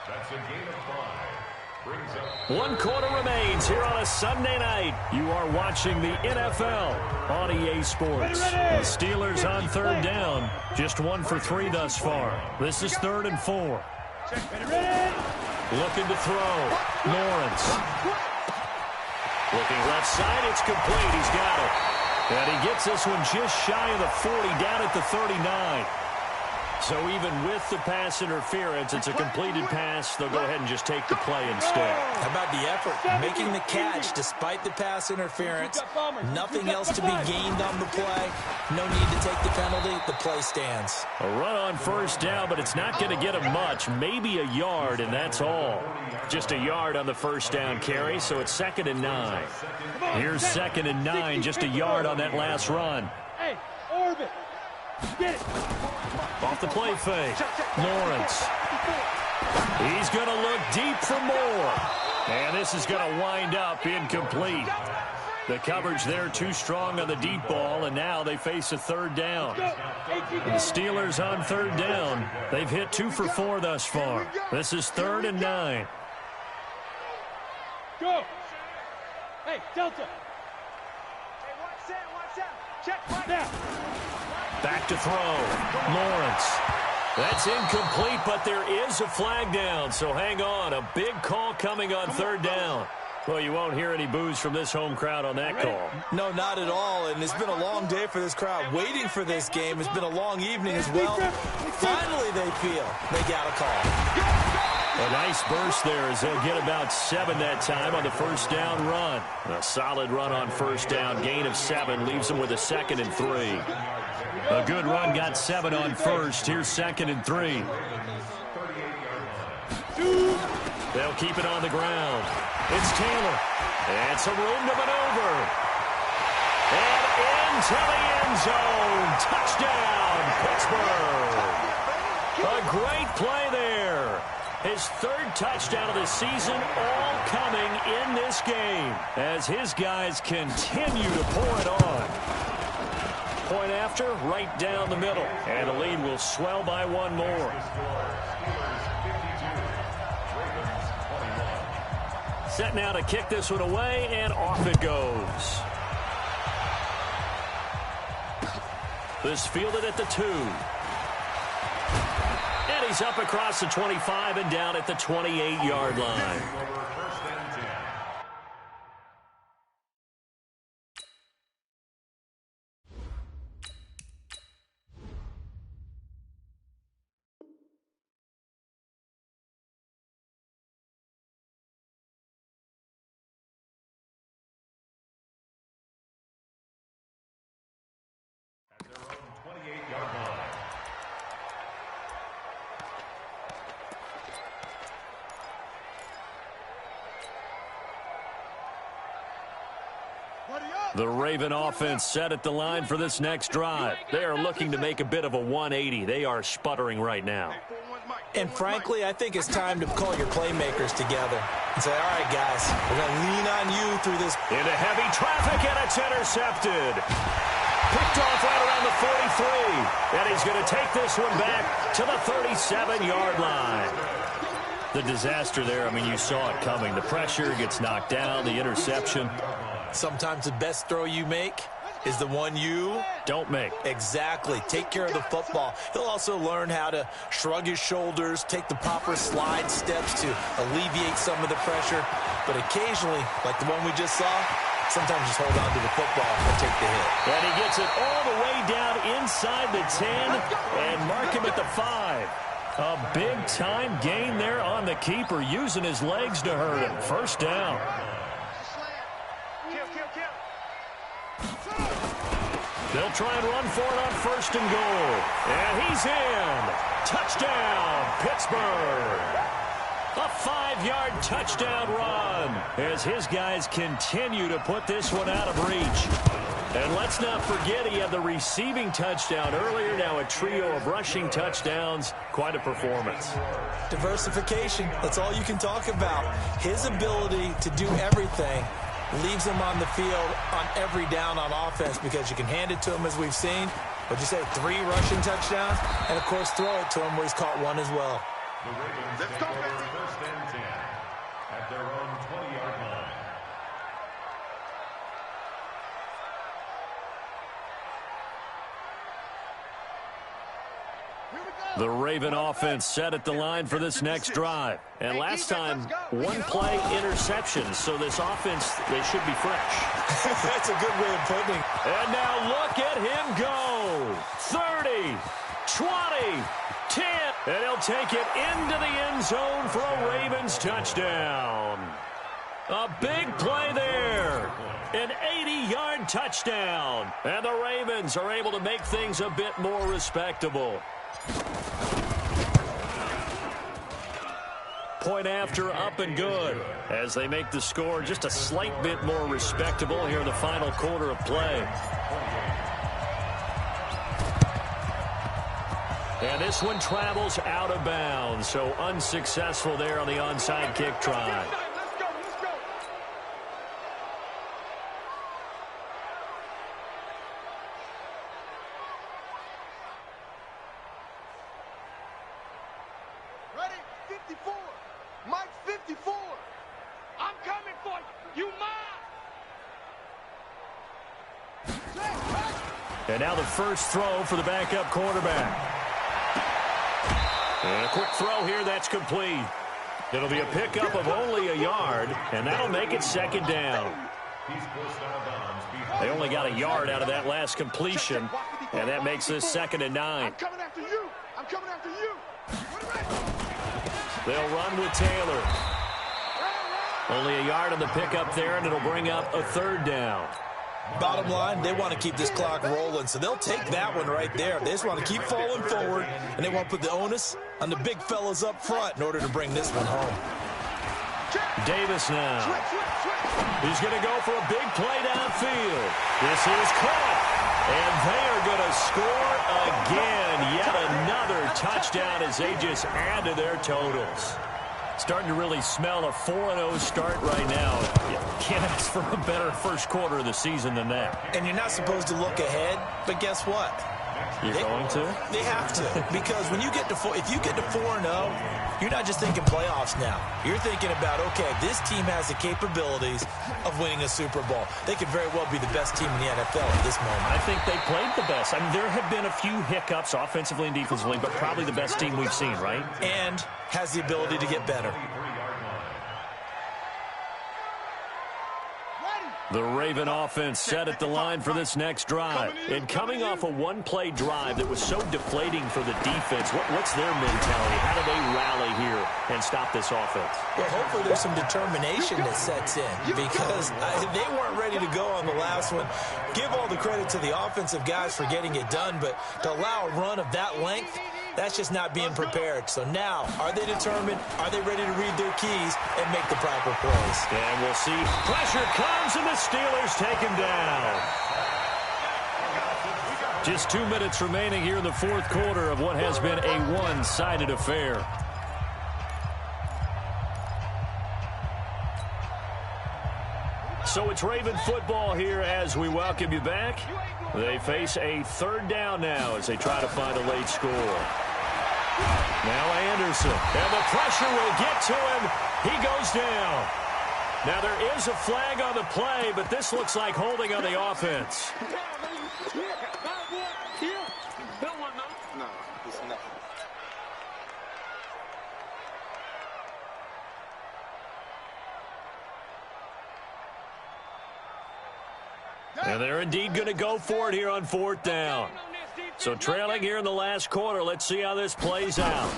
That's a gain of 5. Brings up 1 quarter remains here on a Sunday night. You are watching the NFL on EA Sports. The Steelers on 3rd down. Just 1 for 3 thus far. This is 3rd and 4. Looking to throw. Lawrence. Looking left side. It's complete. He's got it. And he gets this one just shy of the 40, down at the 39. So even with the pass interference, it's a completed pass. They'll go ahead and just take the play instead. How about the effort? Making the catch despite the pass interference. Nothing else to be gained on the play. No need to take the penalty. The play stands. A run on 1st down, but it's not going to get him much. Maybe a yard, and that's all. Just a yard on the 1st down carry, so it's 2nd and 9. Here's 2nd and 9, just a yard on that last run. Hey, orbit. Get it. Off the play fake. Lawrence. He's going to look deep for more. And this is going to wind up incomplete. The coverage there too strong on the deep ball, and now they face a 3rd down. The Steelers on 3rd down. They've hit 2 for 4 thus far. This is 3rd and 9. Go. Hey, Delta. Hey, watch out. Check right now. Back to throw. Lawrence. That's incomplete, but there is a flag down, so hang on. A big call coming on 3rd down. Well, you won't hear any boos from this home crowd on that call. No, not at all, and it's been a long day for this crowd. Waiting for this game. It's been a long evening as well. Finally, they feel they got a call. A nice burst there as they'll get about 7 that time on the 1st down run. A solid run on 1st down. Gain of 7 leaves them with a 2nd and 3. A good run got 7 on 1st. Here's 2nd and 3. They'll keep it on the ground. It's Taylor. And some room to maneuver. And into the end zone. Touchdown, Pittsburgh. A great play there. His 3rd touchdown of the season, all coming in this game as his guys continue to pour it on. Point after, right down the middle. And the lead will swell by 1 more. Set now to kick this one away, and off it goes. This fielded at the 2. And he's up across the 25 and down at the 28-yard line. The Raven offense set at the line for this next drive. They are looking to make a bit of a 180. They are sputtering right now. And frankly, I think it's time to call your playmakers together and say, all right, guys, we're going to lean on you through this. Into heavy traffic, and it's intercepted. Picked off right around the 43. And he's going to take this one back to the 37-yard line. The disaster there, I mean, you saw it coming. The pressure gets knocked down, the interception. Sometimes the best throw you make is the one you don't make. Exactly. Take care of the football. He'll also learn how to shrug his shoulders, take the proper slide steps to alleviate some of the pressure. But occasionally, like the one we just saw, sometimes just hold on to the football and take the hit. And he gets it all the way down inside the 10 and mark him at the 5. A big-time gain there on the keeper, using his legs to hurt him. 1st down. They'll try and run for it on 1st and goal. And he's in. Touchdown, Pittsburgh. A 5-yard touchdown run as his guys continue to put this one out of reach. And let's not forget he had the receiving touchdown earlier. Now a trio of rushing touchdowns. Quite a performance. Diversification. That's all you can talk about. His ability to do everything leaves him on the field on every down on offense because you can hand it to him as we've seen. What'd you say, 3 rushing touchdowns? And, of course, throw it to him where he's caught 1 as well. The Ravens take over 1st and 10 at their own 20. The Raven offense set at the line for this next drive. And last time, one play interception. So this offense, they should be fresh. That's a good way of putting it. And now look at him go. 30, 20, 10. And he'll take it into the end zone for a Ravens touchdown. A big play there. An 80-yard touchdown. And the Ravens are able to make things a bit more respectable. Point after, up and good, as they make the score just a slight bit more respectable here in the final quarter of play. And this one travels out of bounds, so unsuccessful there on the onside kick try. And now the first throw for the backup quarterback. And a quick throw here, that's complete. It'll be a pickup of only a yard, and that'll make it second down. They only got a yard out of that last completion, and that makes this 2nd and 9. I'm coming after you. I'm coming after you. They'll run with Taylor. Only a yard on the pickup there, and it'll bring up a 3rd down. Bottom line, they want to keep this clock rolling, so they'll take that one right there. They just want to keep falling forward, and they want to put the onus on the big fellas up front in order to bring this one home. Davis now. He's going to go for a big play downfield. This is caught, and they are going to score again. Yet another touchdown as they just add to their totals. Starting to really smell a 4-0 start right now. You can't ask for a better first quarter of the season than that. And you're not supposed to look ahead, but guess what? You're going to? They have to. Because when you get to if you get to 4-0, you're not just thinking playoffs now. You're thinking about, okay, this team has the capabilities of winning a Super Bowl. They could very well be the best team in the NFL at this moment. I think they played the best. I mean, there have been a few hiccups offensively and defensively, but probably the best team we've seen, right? And has the ability to get better. The Raven offense set at the line for this next drive. And coming off a one-play drive that was so deflating for the defense, what's their mentality? How do they rally here and stop this offense? Well, hopefully there's some determination that sets in because they weren't ready to go on the last one. Give all the credit to the offensive guys for getting it done, but to allow a run of that length, that's just not being prepared. So now, are they determined? Are they ready to read their keys and make the proper plays? And we'll see. Pressure comes, and the Steelers take him down. Just 2 minutes remaining here in the fourth quarter of what has been a one-sided affair. So it's Raven football here as we welcome you back. They face a 3rd down now as they try to find a late score. Now Anderson, and the pressure will get to him. He goes down. Now there is a flag on the play, but this looks like holding on the offense. No, it's not. And they're indeed going to go for it here on 4th down. So trailing here in the last quarter. Let's see how this plays out.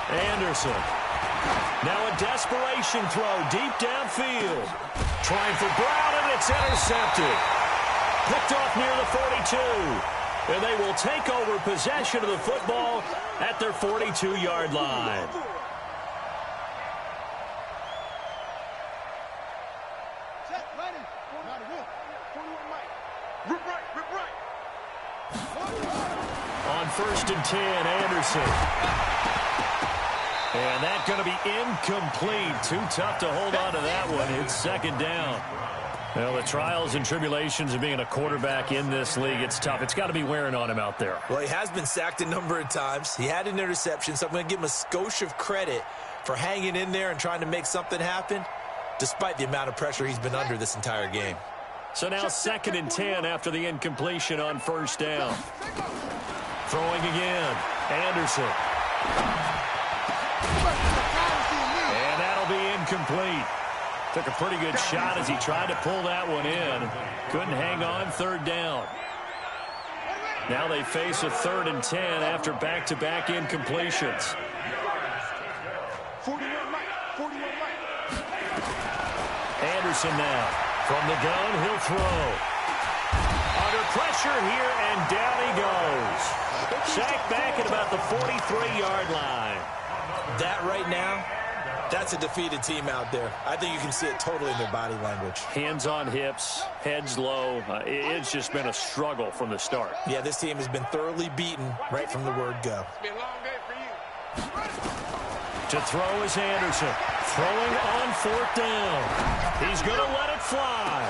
Anderson. Now a desperation throw deep downfield. Trying for Brown, and it's intercepted. Picked off near the 42. And they will take over possession of the football at their 42-yard line. On 1st and 10, Anderson. And that's going to be incomplete. Too tough to hold on to that one. It's 2nd down. Well, the trials and tribulations of being a quarterback in this league, it's tough. It's got to be wearing on him out there. Well, he has been sacked a number of times. He had an interception, so I'm going to give him a skosh of credit for hanging in there and trying to make something happen, despite the amount of pressure he's been under this entire game. So now 2nd and 10 after the incompletion on 1st down. Throwing again. Anderson. And that'll be incomplete. Took a pretty good shot as he tried to pull that one in. Couldn't hang on. Third down. Now they face a 3rd and 10 after back-to-back incompletions. 41 right. 41 right. Anderson now. From the gun, he'll throw. Under pressure here, and down he goes. Sacked back at about the 43-yard line. That right now, that's a defeated team out there. I think you can see it totally in their body language. Hands on hips, heads low. It's just been a struggle from the start. Yeah, this team has been thoroughly beaten right from the word go. It's been a long day for you. To throw is Anderson. Throwing on 4th down. He's going to let it fly.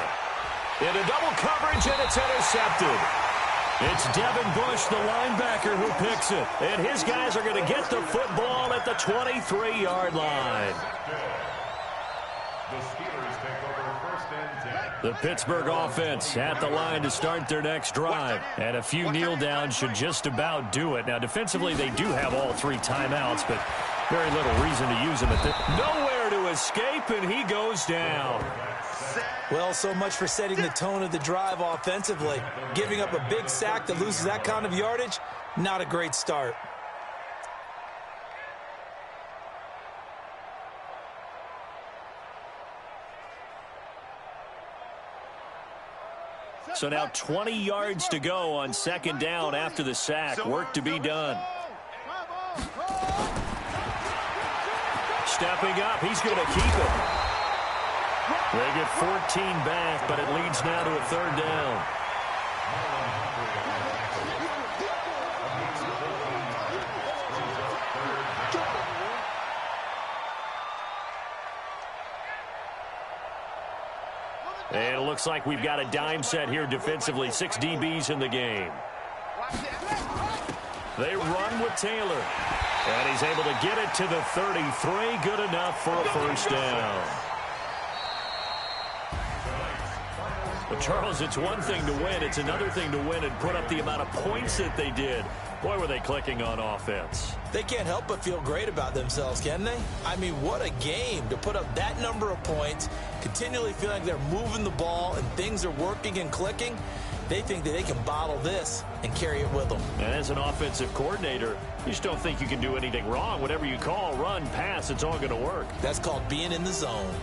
Into double coverage, and it's intercepted. It's Devin Bush, the linebacker, who picks it. And his guys are going to get the football at the 23-yard line. The Steelers take over 1st and 10. The Pittsburgh offense at the line to start their next drive. And a few kneel downs should just about do it. Now, defensively, they do have all 3 timeouts, but very little reason to use them at this. Nowhere to escape, and he goes down. Well, so much for setting the tone of the drive offensively. Giving up a big sack that loses that kind of yardage, not a great start. So now 20 yards to go on 2nd down after the sack. Work to be done. Stepping up, he's going to keep it. They get 14 back, but it leads now to a 3rd down. And it looks like we've got a dime set here defensively. 6 DBs in the game. They run with Taylor. And he's able to get it to the 33. Good enough for a 1st down. But, Charles, it's one thing to win. It's another thing to win and put up the amount of points that they did. Boy, were they clicking on offense. They can't help but feel great about themselves, can they? I mean, what a game to put up that number of points, continually feel like they're moving the ball and things are working and clicking. They think that they can bottle this and carry it with them. And as an offensive coordinator, you just don't think you can do anything wrong. Whatever you call, run, pass, it's all going to work. That's called being in the zone.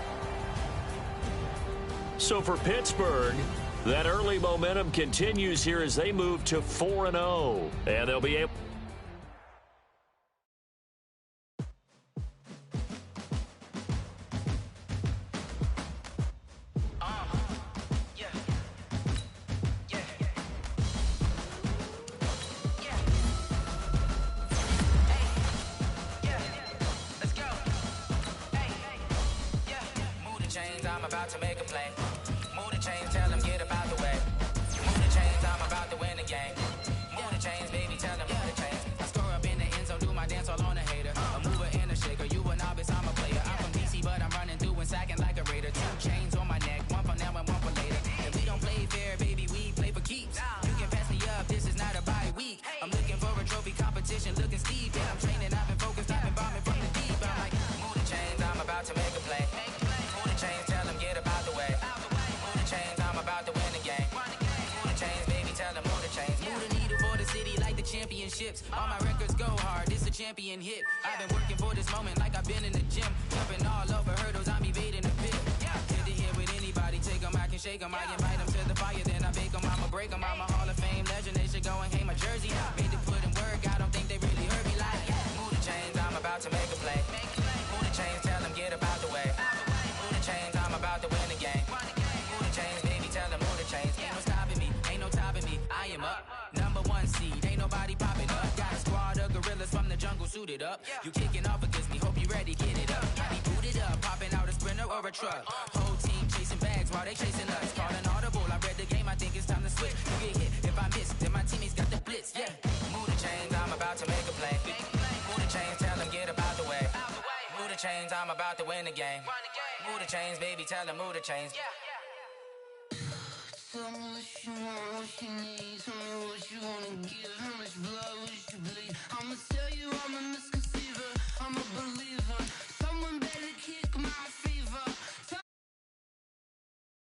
So for Pittsburgh, that early momentum continues here as they move to 4-0. And they'll be able... I'm about to make a play. Move the chains, tell them get about the way. Move the chains, I'm about to win the game. Move the chains, baby, tell them move the chains. I score up in the end zone, do my dance all on a hater. A mover and a shaker, you a novice, I'm a player. I'm from DC, but I'm running through and sacking like a raider. 2 chains on my neck, one for now and one for later. And we don't play fair, baby, we play for keeps. You can pass me up, this is not a bye week. I'm looking for a trophy competition, looking steep. And I'm training, I've been focused, I've been bombing from the deep. I'm like, move the chains, I'm about to make a play. Move the chains, tell them get about the way. Move the chains, I'm about to win the game. Move the chains, baby, tell them move the chains. Move the needle for the city like the championships. All my records go hard, this a champion hit. I've been working for this moment like I've been in the gym. Jumping all over hurdles, I'm evading the pit. Good to hear with anybody, take them, I can shake them. I invite them to the fire, then I bake them. I'ma break them, I'm a Hall of Fame legend. They should go and hang my jersey. Made to put in work, I don't think they really heard me like. Move the chains, I'm about to make a play. Move the chains, tell them get about the way. Move the chains, I'm about to win the game. Move the chains, baby, tell them move the chains. Ain't no stopping me, ain't no topping me. I am up, #1 seed, ain't nobody popping up. Got a squad of gorillas from the jungle suited up. You kicking off against me, hope you ready, get it up. I be booted up, popping out a Sprinter or a truck. Whole team chasing bags while they chasing us. Calling audible, I read the game, I think it's time to switch. You get hit, if I miss, then my teammates got the blitz, yeah. Move the chains, I'm about to make a play. Move the chains, tell them get about the way. Move the chains, I'm about to win the game. Move the chains, baby, tell them move the chains. Tell me what you want, what you need. Tell me what you wanna give.